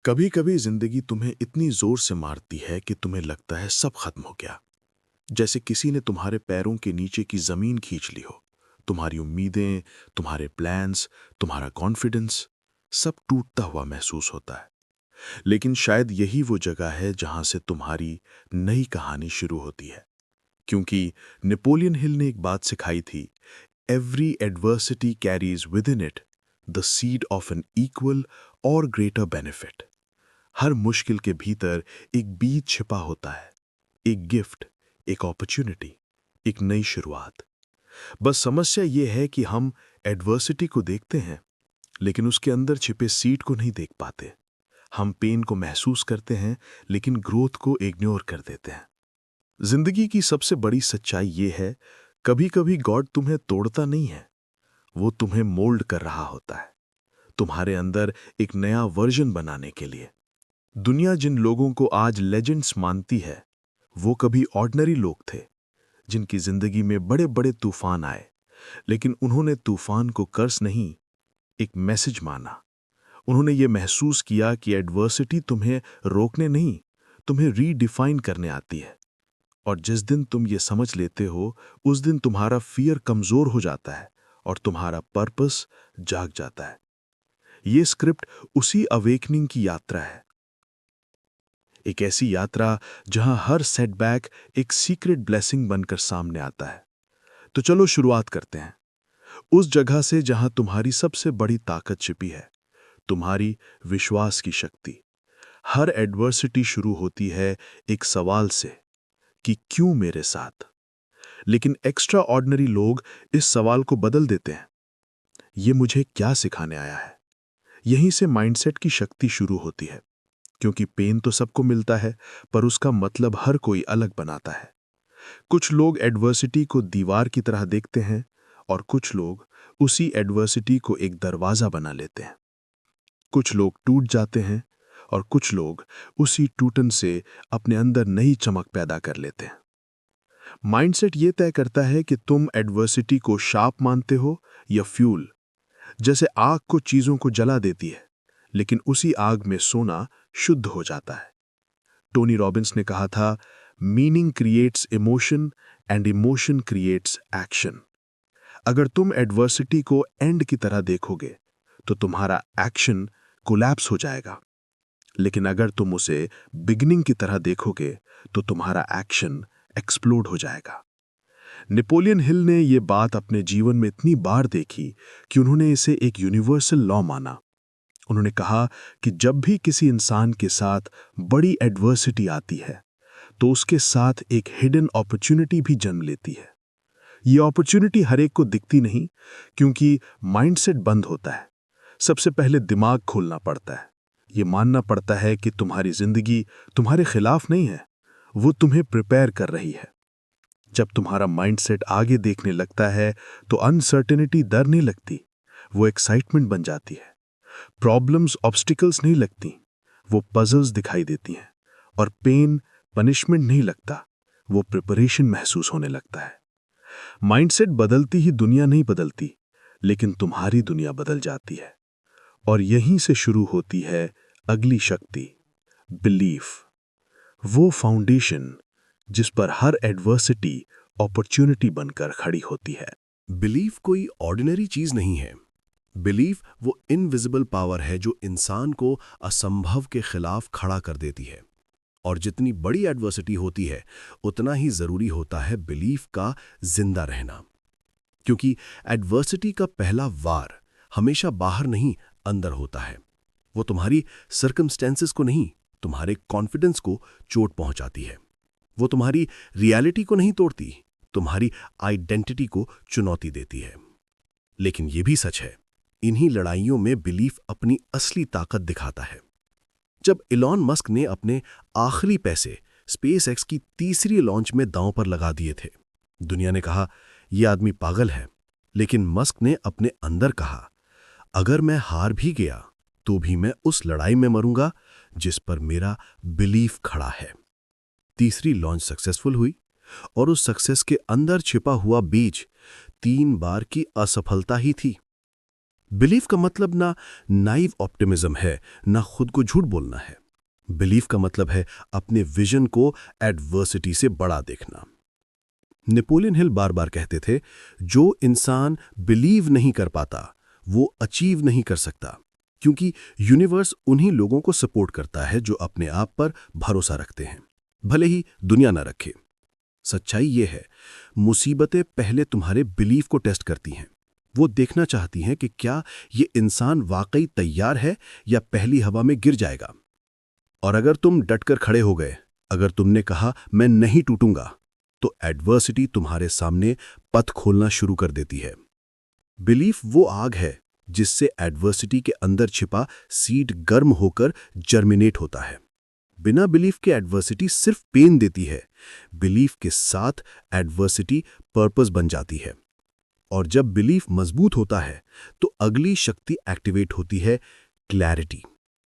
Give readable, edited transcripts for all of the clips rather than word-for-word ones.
कभी कभी जिंदगी तुम्हें इतनी जोर से मारती है कि तुम्हें लगता है सब खत्म हो गया। जैसे किसी ने तुम्हारे पैरों के नीचे की जमीन खींच ली हो। तुम्हारी उम्मीदें, तुम्हारे प्लान्स, तुम्हारा कॉन्फिडेंस, सब टूटता हुआ महसूस होता है। लेकिन शायद यही वो जगह है जहां से तुम्हारी नई कहानी शुरू होती है। क्योंकि नेपोलियन हिल ने एक बात सिखाई थी, every adversity carries within it the seed of an equal or greater benefit. हर मुश्किल के भीतर एक बीज छिपा होता है, एक गिफ्ट, एक अपॉर्चुनिटी, एक नई शुरुआत। बस समस्या यह है कि हम एडवर्सिटी को देखते हैं, लेकिन उसके अंदर छिपे सीड को नहीं देख पाते। हम पेन को महसूस करते हैं, लेकिन ग्रोथ को इग्नोर कर देते हैं। जिंदगी की सबसे बड़ी सच्चाई यह है, कभी कभी गॉड तुम्हें तोड़ता नहीं है, वो तुम्हें मोल्ड कर रहा होता है, तुम्हारे अंदर एक नया वर्जन बनाने के लिए। दुनिया जिन लोगों को आज लेजेंड्स मानती है, वो कभी ऑर्डिनरी लोग थे, जिनकी जिंदगी में बड़े बड़े तूफान आए, लेकिन उन्होंने तूफान को कर्स नहीं, एक मैसेज माना। उन्होंने ये महसूस किया कि एडवर्सिटी तुम्हें रोकने नहीं, तुम्हें रीडिफाइन करने आती है। और जिस दिन तुम ये समझ लेते हो, उस दिन तुम्हारा फियर कमजोर हो जाता है और तुम्हारा पर्पस जाग जाता है। ये स्क्रिप्ट उसी अवेकनिंग की यात्रा है, एक ऐसी यात्रा जहां हर सेटबैक एक सीक्रेट ब्लेसिंग बनकर सामने आता है। तो चलो शुरुआत करते हैं, उस जगह से जहां तुम्हारी सबसे बड़ी ताकत छिपी है, तुम्हारी विश्वास की शक्ति। हर एडवर्सिटी शुरू होती है एक सवाल से कि क्यों मेरे साथ। लेकिन एक्स्ट्रा ऑर्डिनरी लोग इस सवाल को बदल देते हैं, ये मुझे क्या सिखाने आया है। यहीं से माइंडसेट की शक्ति शुरू होती है, क्योंकि पेन तो सबको मिलता है, पर उसका मतलब हर कोई अलग बनाता है। कुछ लोग एडवर्सिटी को दीवार की तरह देखते हैं, और कुछ लोग उसी एडवर्सिटी को एक दरवाजा बना लेते हैं। कुछ लोग टूट जाते हैं, और कुछ लोग उसी टूटन से अपने अंदर नई चमक पैदा कर लेते हैं। माइंडसेट ये तय करता है कि तुम एडवर्सिटी को शार्प मानते हो या फ्यूल। जैसे आग को चीजों को जला देती है, लेकिन उसी आग में सोना शुद्ध हो जाता है। टोनी रॉबिन्स ने कहा था, meaning creates emotion and emotion creates action. अगर तुम एडवर्सिटी को एंड की तरह देखोगे, तो तुम्हारा एक्शन कोलैप्स हो जाएगा। लेकिन अगर तुम उसे बिगिनिंग की तरह देखोगे, तो तुम्हारा एक्शन एक्सप्लोड हो जाएगा। नेपोलियन हिल ने यह बात अपने जीवन में इतनी बार देखी कि उन्होंने इसे एक यूनिवर्सल लॉ माना। उन्होंने कहा कि जब भी किसी इंसान के साथ बड़ी एडवर्सिटी आती है, तो उसके साथ एक हिडन अपॉर्चुनिटी भी जन्म लेती है। ये अपॉर्चुनिटी हर एक को दिखती नहीं, क्योंकि माइंडसेट बंद होता है। सबसे पहले दिमाग खोलना पड़ता है। ये मानना पड़ता है कि तुम्हारी जिंदगी तुम्हारे खिलाफ नहीं है, वो तुम्हें प्रिपेयर कर रही है। जब तुम्हारा माइंडसेट आगे देखने लगता है, तो अनसर्टेनिटी डर नहीं लगती, वो एक्साइटमेंट बन जाती है। प्रॉब्लम्स ऑब्स्टिकल्स नहीं लगती, वो पजल्स दिखाई देती हैं। और पेन पनिशमेंट नहीं लगता, वो प्रिपरेशन महसूस होने लगता है। माइंडसेट बदलती ही दुनिया नहीं बदलती, लेकिन तुम्हारी दुनिया बदल जाती है। और यहीं से शुरू होती है अगली शक्ति, बिलीफ। वो फाउंडेशन जिस पर हर एडवर्सिटी अपॉर्चुनिटी बनकर खड़ी होती है। बिलीफ कोई ऑर्डिनरी चीज नहीं है। बिलीफ वो इनविजिबल पावर है जो इंसान को असंभव के खिलाफ खड़ा कर देती है। और जितनी बड़ी एडवर्सिटी होती है, उतना ही जरूरी होता है बिलीफ का जिंदा रहना। क्योंकि एडवर्सिटी का पहला वार हमेशा बाहर नहीं, अंदर होता है। वो तुम्हारी सर्कमस्टेंसेस को नहीं, तुम्हारे कॉन्फिडेंस को चोट पहुंचाती है। वो तुम्हारी रियलिटी को नहीं तोड़ती, तुम्हारी आइडेंटिटी को चुनौती देती है। लेकिन यह भी सच है, इन्हीं लड़ाइयों में बिलीफ अपनी असली ताकत दिखाता है। जब इलॉन मस्क ने अपने आखिरी पैसे स्पेस एक्स की तीसरी लॉन्च में दांव पर लगा दिए थे, दुनिया ने कहा यह आदमी पागल है। लेकिन मस्क ने अपने अंदर कहा, अगर मैं हार भी गया तो भी मैं उस लड़ाई में मरूंगा जिस पर मेरा बिलीफ खड़ा है। तीसरी लॉन्च सक्सेसफुल हुई, और उस सक्सेस के अंदर छिपा हुआ बीज 3 बार की असफलता ही थी। बिलीफ का मतलब ना नाइव ऑप्टिमिज्म है, ना खुद को झूठ बोलना है। बिलीफ का मतलब है अपने विजन को एडवर्सिटी से बड़ा देखना। नेपोलियन हिल बार बार कहते थे, जो इंसान बिलीव नहीं कर पाता वो अचीव नहीं कर सकता, क्योंकि यूनिवर्स उन्हीं लोगों को सपोर्ट करता है जो अपने आप पर भरोसा रखते हैं, भले ही दुनिया ना रखे। सच्चाई ये है, मुसीबतें पहले तुम्हारे बिलीफ को टेस्ट करती हैं। वो देखना चाहती हैं कि क्या ये इंसान वाकई तैयार है या पहली हवा में गिर जाएगा। और अगर तुम डटकर खड़े हो गए, अगर तुमने कहा मैं नहीं टूटूंगा, तो एडवर्सिटी तुम्हारे सामने पथ खोलना शुरू कर देती है। बिलीफ वो आग है जिससे एडवर्सिटी के अंदर छिपा सीड गर्म होकर जर्मिनेट होता है। बिना बिलीफ के एडवर्सिटी सिर्फ पेन देती है, बिलीफ के साथ एडवर्सिटी पर्पस बन जाती है। और जब बिलीफ मजबूत होता है तो अगली शक्ति एक्टिवेट होती है, क्लैरिटी,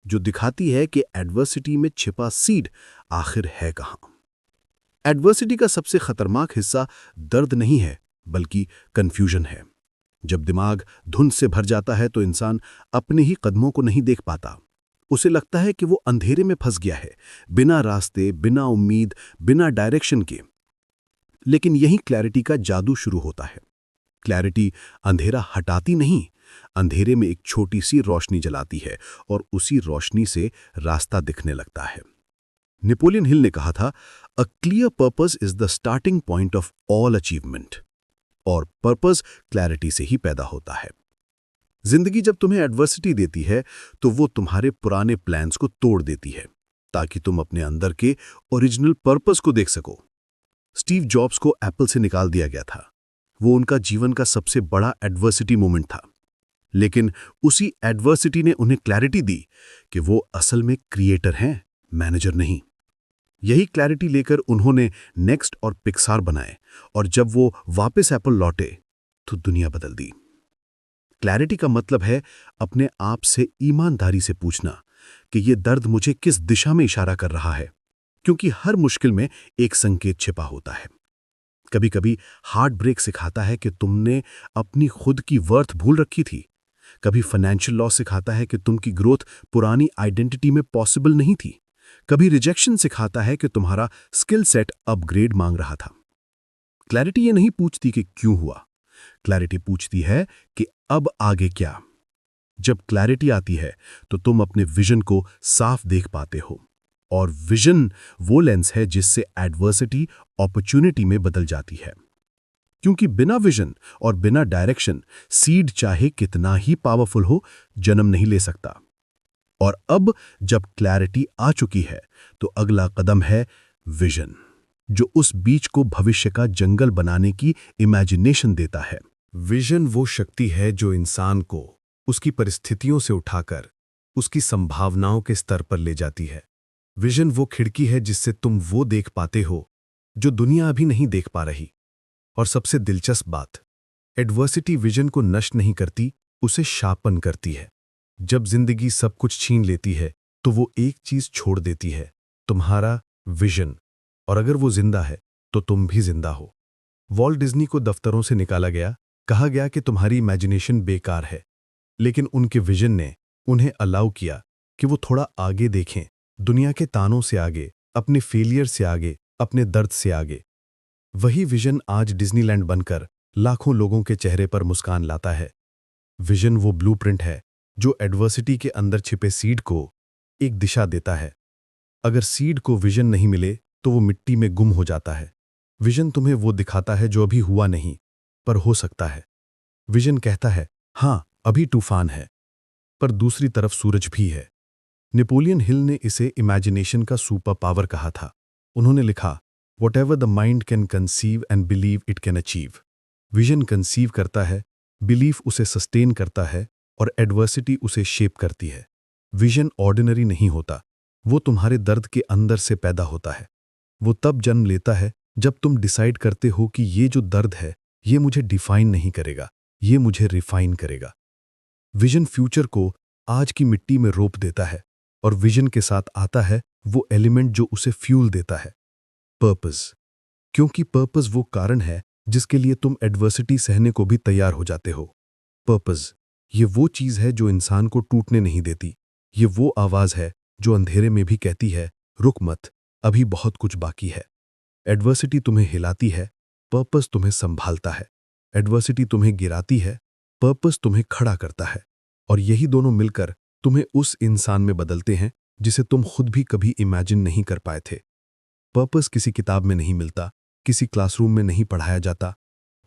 जो दिखाती है कि एडवर्सिटी में छिपा सीड आखिर है कहां। एडवर्सिटी का सबसे खतरनाक हिस्सा दर्द नहीं है, बल्कि कंफ्यूजन है। जब दिमाग धुंध से भर जाता है तो इंसान अपने ही कदमों को नहीं देख पाता। उसे लगता है कि वो अंधेरे में फंस गया है, बिना रास्ते, बिना उम्मीद, बिना डायरेक्शन के। लेकिन यही क्लैरिटी का जादू शुरू होता है। क्लैरिटी अंधेरा हटाती नहीं, अंधेरे में एक छोटी सी रोशनी जलाती है और उसी रोशनी से रास्ता दिखने लगता है। नेपोलियन हिल ने कहा था, a clear purpose is the starting point of all achievement. और पर्पस क्लैरिटी से ही पैदा होता है। जिंदगी जब तुम्हें एडवर्सिटी देती है तो वो तुम्हारे पुराने प्लान्स को तोड़ देती है, ताकि तुम अपने अंदर के ओरिजिनल पर्पस को देख सको। स्टीव जॉब्स को एप्पल से निकाल दिया गया था। वो उनका जीवन का सबसे बड़ा एडवर्सिटी मोमेंट था। लेकिन उसी एडवर्सिटी ने उन्हें क्लैरिटी दी कि वो असल में क्रिएटर हैं, मैनेजर नहीं। यही क्लैरिटी लेकर उन्होंने नेक्स्ट और पिक्सार बनाए, और जब वो वापस एप्पल लौटे तो दुनिया बदल दी। क्लैरिटी का मतलब है अपने आप से ईमानदारी से पूछना कि ये दर्द मुझे किस दिशा में इशारा कर रहा है, क्योंकि हर मुश्किल में एक संकेत छिपा होता है। कभी कभी हार्ट ब्रेक सिखाता है कि तुमने अपनी खुद की वर्थ भूल रखी थी। कभी फाइनेंशियल लॉस सिखाता है कि तुम की ग्रोथ पुरानी आइडेंटिटी में पॉसिबल नहीं थी। कभी रिजेक्शन सिखाता है कि तुम्हारा स्किल सेट अपग्रेड मांग रहा था। क्लैरिटी ये नहीं पूछती कि क्यों हुआ, क्लैरिटी पूछती है कि अब आगे क्या। जब क्लैरिटी आती है तो तुम अपने विजन को साफ देख पाते हो, और विजन वो लेंस है जिससे एडवर्सिटी अपॉर्चुनिटी में बदल जाती है। क्योंकि बिना विजन और बिना डायरेक्शन सीड चाहे कितना ही पावरफुल हो, जन्म नहीं ले सकता। और अब जब क्लैरिटी आ चुकी है तो अगला कदम है विजन, जो उस बीच को भविष्य का जंगल बनाने की इमेजिनेशन देता है। विजन वो शक्ति है जो इंसान को उसकी परिस्थितियों से उठाकर उसकी संभावनाओं के स्तर पर ले जाती है। विजन वो खिड़की है जिससे तुम वो देख पाते हो जो दुनिया अभी नहीं देख पा रही। और सबसे दिलचस्प बात, एडवर्सिटी विजन को नष्ट नहीं करती, उसे शार्पन करती है। जब जिंदगी सब कुछ छीन लेती है तो वो एक चीज छोड़ देती है, तुम्हारा विजन। और अगर वो जिंदा है तो तुम भी जिंदा हो। वॉल्ट डिज्नी को दफ्तरों से निकाला गया, कहा गया कि तुम्हारी इमेजिनेशन बेकार है, लेकिन उनके विजन ने उन्हें अलाउ किया कि वो थोड़ा आगे देखें, दुनिया के तानों से आगे, अपने फेलियर से आगे, अपने दर्द से आगे। वही विजन आज डिज्नीलैंड बनकर लाखों लोगों के चेहरे पर मुस्कान लाता है। विजन वो ब्लूप्रिंट है जो एडवर्सिटी के अंदर छिपे सीड को एक दिशा देता है। अगर सीड को विजन नहीं मिले तो वो मिट्टी में गुम हो जाता है। विजन तुम्हें वो दिखाता है जो अभी हुआ नहीं, पर हो सकता है। विजन कहता है, हाँ अभी तूफान है, पर दूसरी तरफ सूरज भी है। नेपोलियन हिल ने इसे इमेजिनेशन का सुपर पावर कहा था। उन्होंने लिखा, Whatever the mind can conceive and believe it can achieve। Vision conceive करता है, बिलीफ उसे सस्टेन करता है, और एडवर्सिटी उसे शेप करती है। विजन ऑर्डिनरी नहीं होता, वो तुम्हारे दर्द के अंदर से पैदा होता है। वो तब जन्म लेता है जब तुम डिसाइड करते हो कि ये जो दर्द है ये मुझे डिफाइन नहीं करेगा, ये मुझे रिफाइन करेगा। विजन फ्यूचर को आज की मिट्टी में रोप देता है, और विजन के साथ आता है वो एलिमेंट जो उसे फ्यूल देता है, पर्पस। क्योंकि पर्पस वो कारण है जिसके लिए तुम एडवर्सिटी सहने को भी तैयार हो जाते हो। पर्पस ये वो चीज़ है जो इंसान को टूटने नहीं देती। ये वो आवाज़ है जो अंधेरे में भी कहती है, रुक मत, अभी बहुत कुछ बाकी है। एडवर्सिटी तुम्हें हिलाती है, पर्पस तुम्हें संभालता है। एडवर्सिटी तुम्हें गिराती है, पर्पस तुम्हें खड़ा करता है। और यही दोनों मिलकर तुम्हें उस इंसान में बदलते हैं जिसे तुम खुद भी कभी इमेजिन नहीं कर पाए थे। पर्पस किसी किताब में नहीं मिलता, किसी क्लासरूम में नहीं पढ़ाया जाता।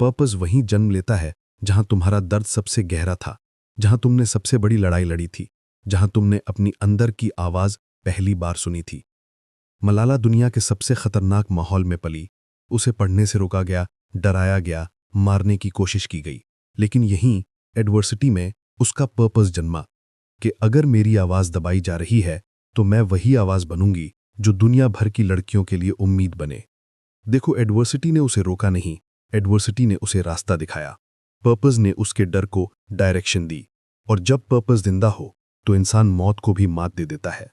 पर्पस वहीं जन्म लेता है जहां तुम्हारा दर्द सबसे गहरा था, जहां तुमने सबसे बड़ी लड़ाई लड़ी थी, जहां तुमने अपनी अंदर की आवाज पहली बार सुनी थी। मलाला दुनिया के सबसे खतरनाक माहौल में पली। उसे पढ़ने से रोका गया, डराया गया, मारने की कोशिश की गई। लेकिन यहीं एडवर्सिटी में उसका पर्पस जन्मा कि अगर मेरी आवाज दबाई जा रही है तो मैं वही आवाज बनूंगी जो दुनिया भर की लड़कियों के लिए उम्मीद बने। देखो, एडवर्सिटी ने उसे रोका नहीं, एडवर्सिटी ने उसे रास्ता दिखाया। पर्पस ने उसके डर को डायरेक्शन दी। और जब पर्पस जिंदा हो तो इंसान मौत को भी मात दे देता है।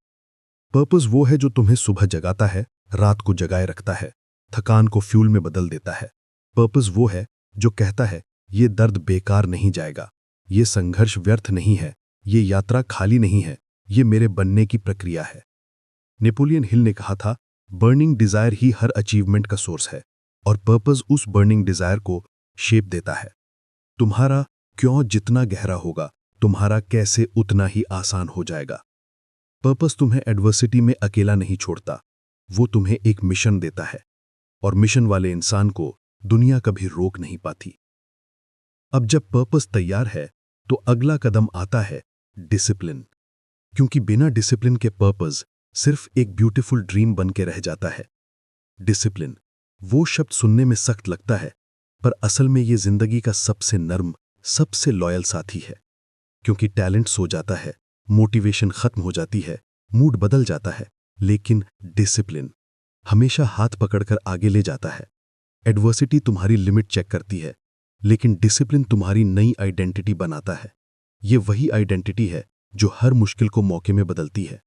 पर्पस वो है जो तुम्हें सुबह जगाता है, रात को जगाए रखता है, थकान को फ्यूल में बदल देता है। पर्पस वो है जो कहता है, ये दर्द बेकार नहीं जाएगा, ये संघर्ष व्यर्थ नहीं है, ये यात्रा खाली नहीं है, ये मेरे बनने की प्रक्रिया है। नेपोलियन हिल ने कहा था, बर्निंग डिजायर ही हर अचीवमेंट का सोर्स है, और पर्पस उस बर्निंग डिजायर को शेप देता है। तुम्हारा क्यों जितना गहरा होगा, तुम्हारा कैसे उतना ही आसान हो जाएगा। पर्पस तुम्हें एडवर्सिटी में अकेला नहीं छोड़ता, वो तुम्हें एक मिशन देता है, और मिशन वाले इंसान को दुनिया कभी रोक नहीं पाती। अब जब पर्पस तैयार है तो अगला कदम आता है डिसिप्लिन। क्योंकि बिना डिसिप्लिन के पर्पस सिर्फ एक ब्यूटीफुल ड्रीम बन के रह जाता है। डिसिप्लिन वो शब्द सुनने में सख्त लगता है, पर असल में ये जिंदगी का सबसे नर्म, सबसे लॉयल साथी है। क्योंकि टैलेंट सो जाता है, मोटिवेशन खत्म हो जाती है, मूड बदल जाता है, लेकिन डिसिप्लिन हमेशा हाथ पकड़कर आगे ले जाता है। एडवर्सिटी तुम्हारी लिमिट चेक करती है, लेकिन डिसिप्लिन तुम्हारी नई आइडेंटिटी बनाता है। ये वही आइडेंटिटी है जो हर मुश्किल को मौके में बदलती है।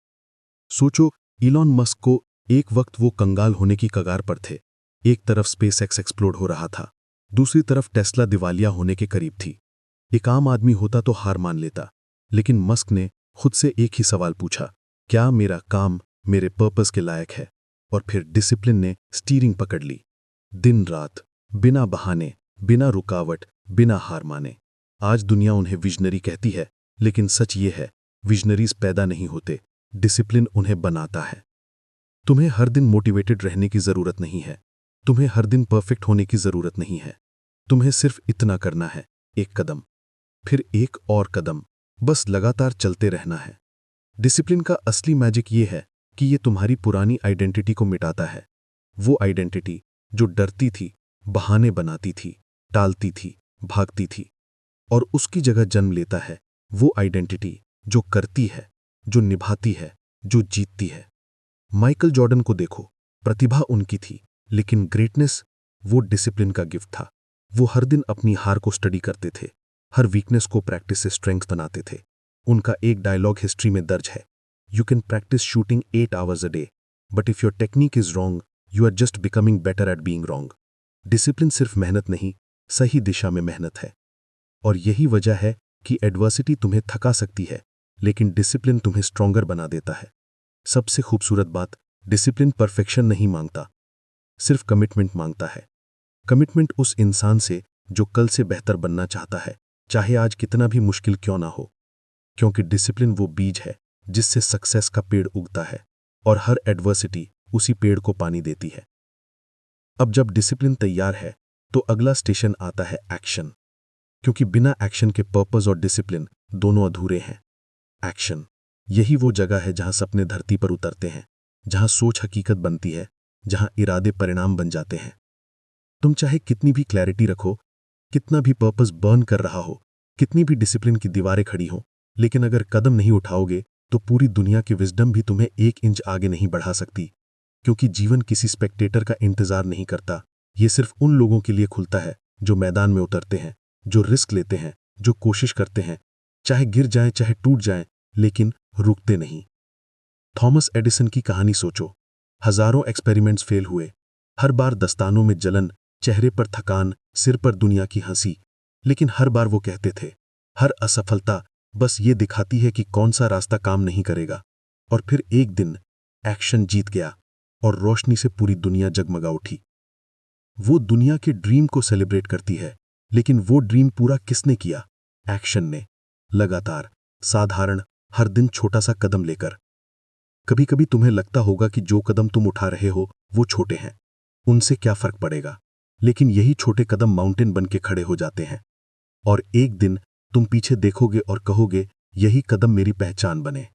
सोचो, इलॉन मस्क को एक वक्त वो कंगाल होने की कगार पर थे। एक तरफ स्पेसएक्स एक्सप्लोड हो रहा था, दूसरी तरफ टेस्ला दिवालिया होने के करीब थी। एक आम आदमी होता तो हार मान लेता, लेकिन मस्क ने खुद से एक ही सवाल पूछा, क्या मेरा काम मेरे पर्पस के लायक है? और फिर डिसिप्लिन ने स्टीयरिंग पकड़ ली। दिन रात, बिना बहाने, बिना रुकावट, बिना हार माने। आज दुनिया उन्हें विजनरी कहती है, लेकिन सच ये है, विजनरीज पैदा नहीं होते, डिसिप्लिन उन्हें बनाता है। तुम्हें हर दिन मोटिवेटेड रहने की जरूरत नहीं है, तुम्हें हर दिन परफेक्ट होने की जरूरत नहीं है। तुम्हें सिर्फ इतना करना है, एक कदम, फिर एक और कदम, बस लगातार चलते रहना है। डिसिप्लिन का असली मैजिक ये है कि ये तुम्हारी पुरानी आइडेंटिटी को मिटाता है। वो आइडेंटिटी जो डरती थी, बहाने बनाती थी, टालती थी, भागती थी, और उसकी जगह जन्म लेता है वो आइडेंटिटी जो करती है, जो निभाती है, जो जीतती है। माइकल जॉर्डन को देखो, प्रतिभा उनकी थी, लेकिन ग्रेटनेस वो डिसिप्लिन का गिफ्ट था। वो हर दिन अपनी हार को स्टडी करते थे, हर वीकनेस को प्रैक्टिस से स्ट्रेंथ बनाते थे। उनका एक डायलॉग हिस्ट्री में दर्ज है, you can practice shooting 8 hours a day, but if your technique is wrong, you are just becoming better at being wrong. Discipline सिर्फ मेहनत नहीं, सही दिशा में मेहनत है। और यही वजह है कि एडवर्सिटी तुम्हें थका सकती है, लेकिन डिसिप्लिन तुम्हें स्ट्रॉन्गर बना देता है। सबसे खूबसूरत बात, डिसिप्लिन परफेक्शन नहीं मांगता, सिर्फ कमिटमेंट मांगता है। कमिटमेंट उस इंसान से जो कल से बेहतर बनना चाहता है, चाहे आज कितना भी मुश्किल क्यों ना हो। क्योंकि डिसिप्लिन वो बीज है जिससे सक्सेस का पेड़ उगता है, और हर एडवर्सिटी उसी पेड़ को पानी देती है। अब जब डिसिप्लिन तैयार है तो अगला स्टेशन आता है एक्शन। क्योंकि बिना एक्शन के पर्पस और डिसिप्लिन दोनों अधूरे हैं। एक्शन यही वो जगह है जहां सपने धरती पर उतरते हैं, जहां सोच हकीकत बनती है, जहां इरादे परिणाम बन जाते हैं। तुम चाहे कितनी भी क्लैरिटी रखो, कितना भी पर्पस बर्न कर रहा हो, कितनी भी डिसिप्लिन की दीवारें खड़ी हों, लेकिन अगर कदम नहीं उठाओगे तो पूरी दुनिया की विजडम भी तुम्हें 1 इंच आगे नहीं बढ़ा सकती। क्योंकि जीवन किसी स्पेक्टेटर का इंतजार नहीं करता, ये सिर्फ उन लोगों के लिए खुलता है जो मैदान में उतरते हैं, जो रिस्क लेते हैं, जो कोशिश करते हैं, चाहे गिर जाएं, चाहे टूट जाएं, लेकिन रुकते नहीं। थॉमस एडिसन की कहानी सोचो, हजारों एक्सपेरिमेंट्स फेल हुए, हर बार दस्तानों में जलन, चेहरे पर थकान, सिर पर दुनिया की हंसी, लेकिन हर बार वो कहते थे, हर असफलता बस ये दिखाती है कि कौन सा रास्ता काम नहीं करेगा। और फिर एक दिन एक्शन जीत गया और रोशनी से पूरी दुनिया जगमगा उठी। वो दुनिया के ड्रीम को सेलिब्रेट करती है, लेकिन वो ड्रीम पूरा किसने किया? एक्शन ने। लगातार, साधारण, हर दिन छोटा सा कदम लेकर। कभी कभी तुम्हें लगता होगा कि जो कदम तुम उठा रहे हो वो छोटे हैं, उनसे क्या फर्क पड़ेगा, लेकिन यही छोटे कदम माउंटेन बन के खड़े हो जाते हैं। और एक दिन तुम पीछे देखोगे और कहोगे, यही कदम मेरी पहचान बने।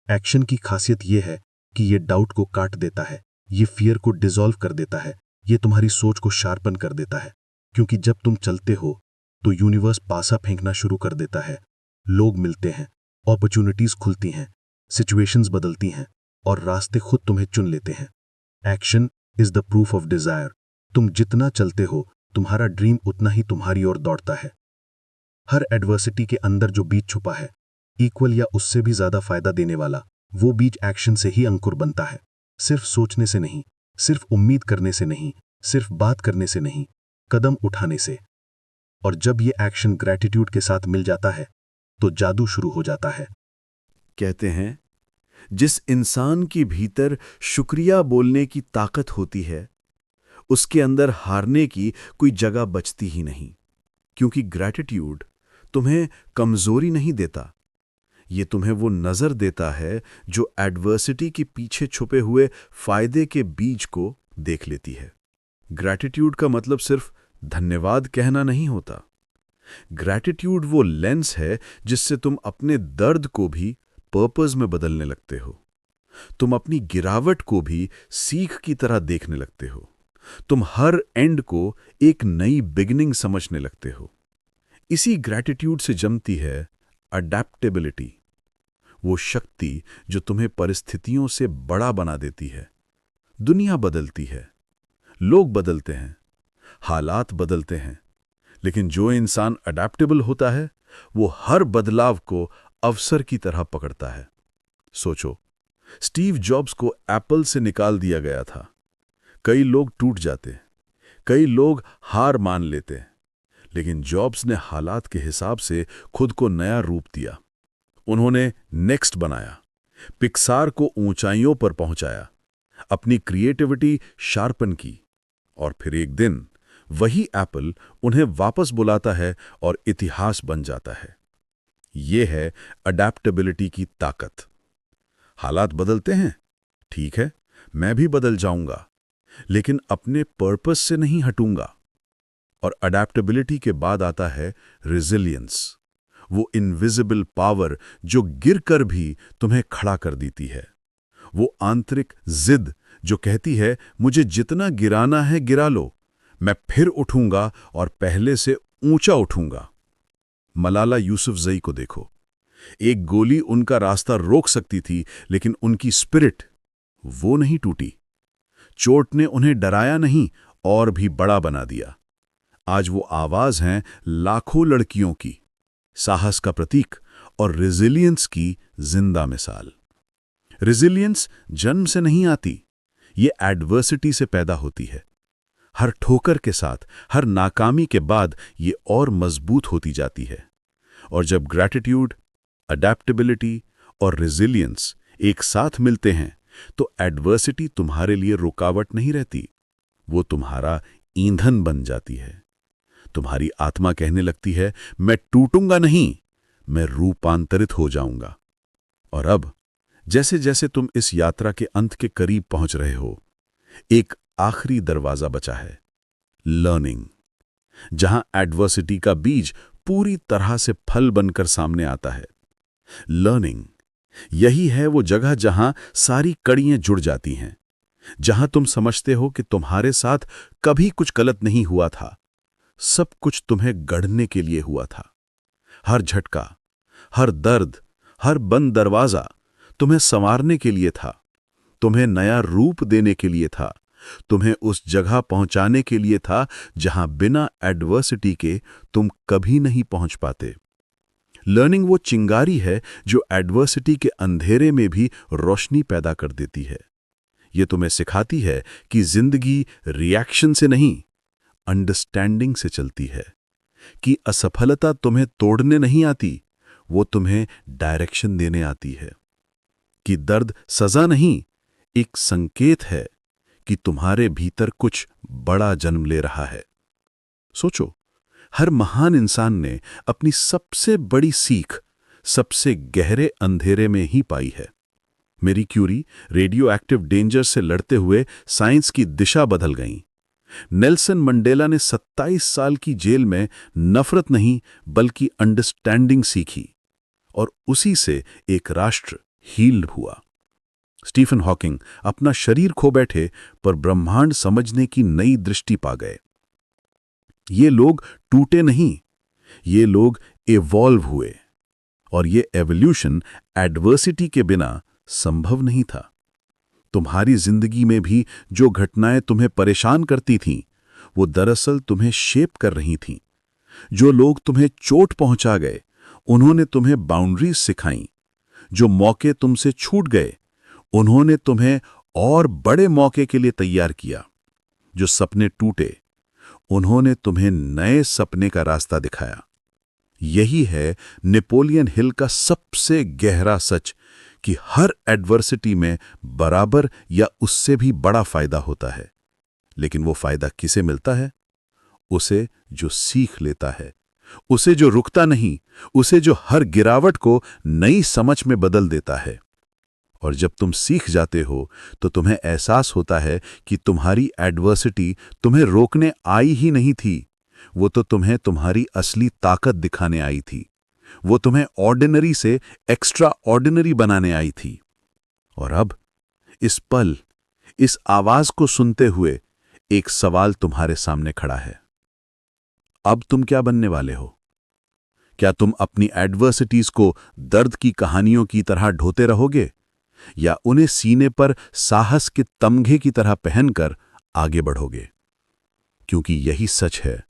एक्शन की खासियत यह है कि ये डाउट को काट देता है, ये फियर को डिसॉल्व कर देता है, ये तुम्हारी सोच को शार्पन कर देता है। क्योंकि जब तुम चलते हो तो यूनिवर्स पासा फेंकना शुरू कर देता है। लोग मिलते हैं, अपॉर्चुनिटीज खुलती हैं, सिचुएशंस बदलती हैं और रास्ते खुद तुम्हें चुन लेते हैं। Action is the proof of desire. तुम जितना चलते हो, तुम्हारा ड्रीम उतना ही तुम्हारी ओर दौड़ता है। हर एडवर्सिटी के अंदर जो बीज छुपा है, इक्वल या उससे भी ज्यादा फायदा देने वाला, वो बीज एक्शन से ही अंकुर बनता है। सिर्फ सोचने से नहीं, सिर्फ उम्मीद करने से नहीं, सिर्फ बात करने से नहीं, कदम उठाने से। और जब ये एक्शन ग्रैटिट्यूड के साथ मिल जाता है तो जादू शुरू हो जाता है। कहते हैं, जिस इंसान के भीतर शुक्रिया बोलने की ताकत होती है, उसके अंदर हारने की कोई जगह बचती ही नहीं। क्योंकि ग्रैटिट्यूड तुम्हें कमजोरी नहीं देता, ये तुम्हें वो नजर देता है जो एडवर्सिटी के पीछे छुपे हुए फायदे के बीज को देख लेती है। ग्रैटिट्यूड का मतलब सिर्फ धन्यवाद कहना नहीं होता। ग्रैटिट्यूड वो लेंस है जिससे तुम अपने दर्द को भी पर्पस में बदलने लगते हो। तुम अपनी गिरावट को भी सीख की तरह देखने लगते हो। तुम हर एंड को एक नई बिगिनिंग समझने लगते हो। इसी ग्रैटिट्यूड से जमती है अडैप्टेबिलिटी, वो शक्ति जो तुम्हें परिस्थितियों से बड़ा बना देती है। दुनिया बदलती है, लोग बदलते हैं, हालात बदलते हैं, लेकिन जो इंसान अडैप्टेबल होता है वो हर बदलाव को अवसर की तरह पकड़ता है। सोचो, स्टीव जॉब्स को एप्पल से निकाल दिया गया था। कई लोग टूट जाते, कई लोग हार मान लेते, लेकिन जॉब्स ने हालात के हिसाब से खुद को नया रूप दिया। उन्होंने नेक्स्ट बनाया, पिक्सार को ऊंचाइयों पर पहुंचाया, अपनी क्रिएटिविटी शार्पन की, और फिर एक दिन वही एप्पल उन्हें वापस बुलाता है और इतिहास बन जाता है। यह है अडैप्टेबिलिटी की ताकत। हालात बदलते हैं, ठीक है, मैं भी बदल जाऊंगा, लेकिन अपने पर्पस से नहीं हटूंगा। और अडैप्टेबिलिटी के बाद आता है रेजिलियंस, वो इनविजिबल पावर जो गिरकर भी तुम्हें खड़ा कर देती है। वो आंतरिक जिद जो कहती है, मुझे जितना गिराना है गिरा लो, मैं फिर उठूंगा और पहले से ऊंचा उठूंगा। मलाला यूसुफजई को देखो, एक गोली उनका रास्ता रोक सकती थी, लेकिन उनकी स्पिरिट वो नहीं टूटी। चोट ने उन्हें डराया नहीं और भी बड़ा बना दिया। आज वो आवाज हैं लाखों लड़कियों की, साहस का प्रतीक और रेजिलियंस की जिंदा मिसाल। रेजिलियंस जन्म से नहीं आती, ये एडवर्सिटी से पैदा होती है। हर ठोकर के साथ, हर नाकामी के बाद ये और मजबूत होती जाती है। और जब ग्रैटिट्यूड, अडैप्टेबिलिटी और रेजिलियंस एक साथ मिलते हैं तो एडवर्सिटी तुम्हारे लिए रुकावट नहीं रहती, वो तुम्हारा ईंधन बन जाती है। तुम्हारी आत्मा कहने लगती है, मैं टूटूंगा नहीं, मैं रूपांतरित हो जाऊंगा। और अब जैसे जैसे तुम इस यात्रा के अंत के करीब पहुंच रहे हो, एक आखिरी दरवाजा बचा है, लर्निंग, जहां एडवर्सिटी का बीज पूरी तरह से फल बनकर सामने आता है। लर्निंग, यही है वो जगह जहां सारी कड़ियां जुड़ जाती हैं, जहां तुम समझते हो कि तुम्हारे साथ कभी कुछ गलत नहीं हुआ था, सब कुछ तुम्हें गढ़ने के लिए हुआ था। हर झटका, हर दर्द, हर बंद दरवाजा तुम्हें संवारने के लिए था, तुम्हें नया रूप देने के लिए था, तुम्हें उस जगह पहुंचाने के लिए था जहां बिना एडवर्सिटी के तुम कभी नहीं पहुंच पाते। लर्निंग वो चिंगारी है जो एडवर्सिटी के अंधेरे में भी रोशनी पैदा कर देती है। ये तुम्हें सिखाती है कि जिंदगी रिएक्शन से नहीं, अंडरस्टैंडिंग से चलती है। कि असफलता तुम्हें तोड़ने नहीं आती, वो तुम्हें डायरेक्शन देने आती है। कि दर्द सजा नहीं, एक संकेत है कि तुम्हारे भीतर कुछ बड़ा जन्म ले रहा है। सोचो, हर महान इंसान ने अपनी सबसे बड़ी सीख सबसे गहरे अंधेरे में ही पाई है। मेरी क्यूरी रेडियो एक्टिव डेंजर से लड़ते हुए साइंस की दिशा बदल गईं। नेल्सन मंडेला ने 27 साल की जेल में नफरत नहीं बल्कि अंडरस्टैंडिंग सीखी, और उसी से एक राष्ट्र हील्ड हुआ। स्टीफन हॉकिंग अपना शरीर खो बैठे पर ब्रह्मांड समझने की नई दृष्टि पा गए। ये लोग टूटे नहीं, ये लोग इवॉल्व हुए, और ये एवोल्यूशन एडवर्सिटी के बिना संभव नहीं था। तुम्हारी जिंदगी में भी जो घटनाएं तुम्हें परेशान करती थीं, वो दरअसल तुम्हें शेप कर रही थीं। जो लोग तुम्हें चोट पहुंचा गए, उन्होंने तुम्हें बाउंड्रीज सिखाईं। जो मौके तुमसे छूट गए, उन्होंने तुम्हें और बड़े मौके के लिए तैयार किया। जो सपने टूटे, उन्होंने तुम्हें नए सपने का रास्ता दिखाया। यही है नेपोलियन हिल का सबसे गहरा सच कि हर एडवर्सिटी में बराबर या उससे भी बड़ा फायदा होता है। लेकिन वो फायदा किसे मिलता है? उसे जो सीख लेता है, उसे जो रुकता नहीं, उसे जो हर गिरावट को नई समझ में बदल देता है। और जब तुम सीख जाते हो तो तुम्हें एहसास होता है कि तुम्हारी एडवर्सिटी तुम्हें रोकने आई ही नहीं थी, वो तो तुम्हें तुम्हारी असली ताकत दिखाने आई थी। वो तुम्हें ऑर्डिनरी से एक्स्ट्रा ऑर्डिनरी बनाने आई थी। और अब इस पल, इस आवाज को सुनते हुए एक सवाल तुम्हारे सामने खड़ा है। अब तुम क्या बनने वाले हो? क्या तुम अपनी एडवर्सिटीज को दर्द की कहानियों की तरह ढोते रहोगे, या उन्हें सीने पर साहस के तमघे की तरह पहनकर आगे बढ़ोगे? क्योंकि यही सच है,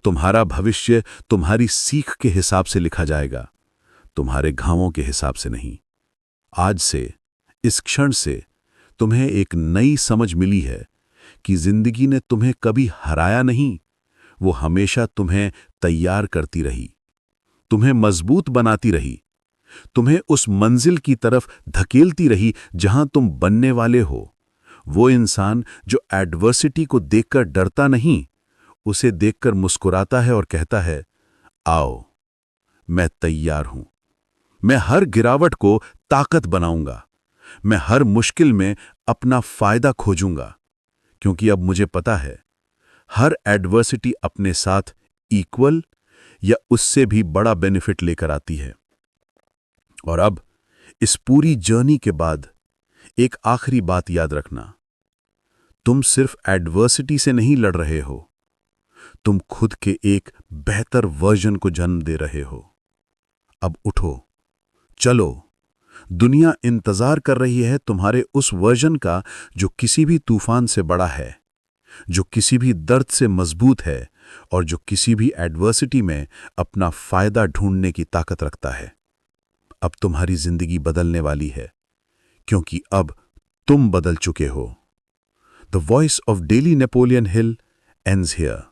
तुम्हारा भविष्य तुम्हारी सीख के हिसाब से लिखा जाएगा, तुम्हारे घावों के हिसाब से नहीं। आज से, इस क्षण से तुम्हें एक नई समझ मिली है कि जिंदगी ने तुम्हें कभी हराया नहीं, वो हमेशा तुम्हें तैयार करती रही, तुम्हें मजबूत बनाती रही, तुम्हें उस मंजिल की तरफ धकेलती रही जहां तुम बनने वाले हो। वो इंसान जो एडवर्सिटी को देखकर डरता नहीं, उसे देखकर मुस्कुराता है और कहता है, आओ, मैं तैयार हूं। मैं हर गिरावट को ताकत बनाऊंगा। मैं हर मुश्किल में अपना फायदा खोजूंगा, क्योंकि अब मुझे पता है, हर एडवर्सिटी अपने साथ इक्वल या उससे भी बड़ा बेनिफिट लेकर आती है। और अब इस पूरी जर्नी के बाद एक आखिरी बात याद रखना, तुम सिर्फ एडवर्सिटी से नहीं लड़ रहे हो, तुम खुद के एक बेहतर वर्जन को जन्म दे रहे हो। अब उठो, चलो, दुनिया इंतजार कर रही है तुम्हारे उस वर्जन का जो किसी भी तूफान से बड़ा है, जो किसी भी दर्द से मजबूत है, और जो किसी भी एडवर्सिटी में अपना फायदा ढूंढने की ताकत रखता है। अब तुम्हारी जिंदगी बदलने वाली है, क्योंकि अब तुम बदल चुके हो। The voice of daily Napoleon Hill ends here.